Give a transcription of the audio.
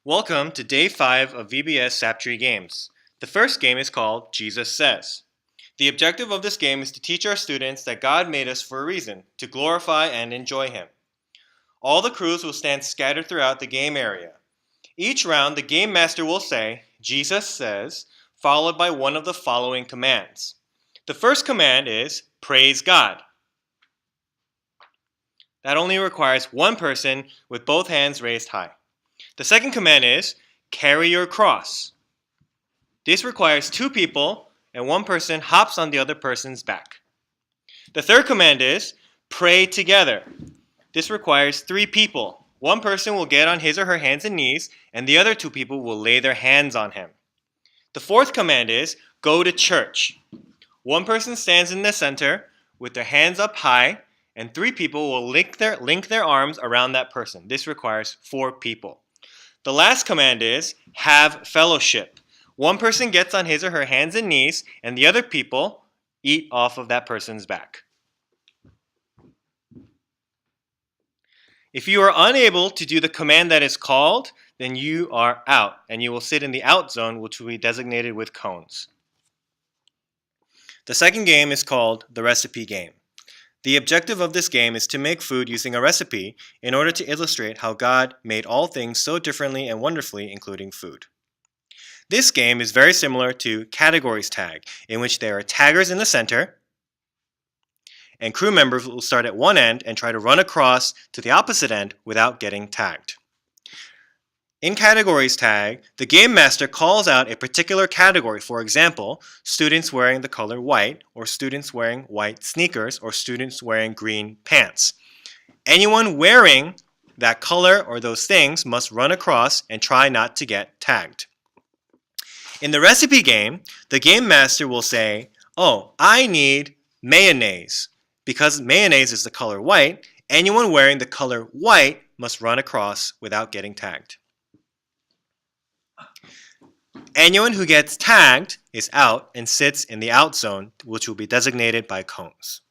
Welcome to Day 5 of VBS SapTree Games. The first game is called Jesus Says. The objective of this game is to teach our students that God made us for a reason, to glorify and enjoy Him. All the crews will stand scattered throughout the game area. Each round, the game master will say, Jesus says, followed by one of the following commands. The first command is, praise God. That only requires one person with both hands raised high. The second command is, carry your cross. This requires two people and one person hops on the other person's back. The third command is, pray together. This requires three people. One person will get on his or her hands and knees, and the other two people will lay their hands on him. The fourth command is, go to church. One person stands in the center with their hands up high, and three people will link their arms around that person. This requires 4 people. The last command is, have fellowship. One person gets on his or her hands and knees, and the other people eat off of that person's back. If you are unable to do the command that is called, then you are out, and you will sit in the out zone, which will be designated with cones. The second game is called the recipe game. The objective of this game is to make food using a recipe in order to illustrate how God made all things so differently and wonderfully, including food. This game is very similar to categories tag, in which there are taggers in the center, and crew members will start at one end and try to run across to the opposite end without getting tagged. In categories tag, the game master calls out a particular category, for example, students wearing the color white, or students wearing white sneakers, or students wearing green pants. Anyone wearing that color or those things must run across and try not to get tagged. In the recipe game, the game master will say, oh, I need mayonnaise. Because mayonnaise is the color white, anyone wearing the color white must run across without getting tagged. Anyone who gets tagged is out and sits in the out zone, which will be designated by cones.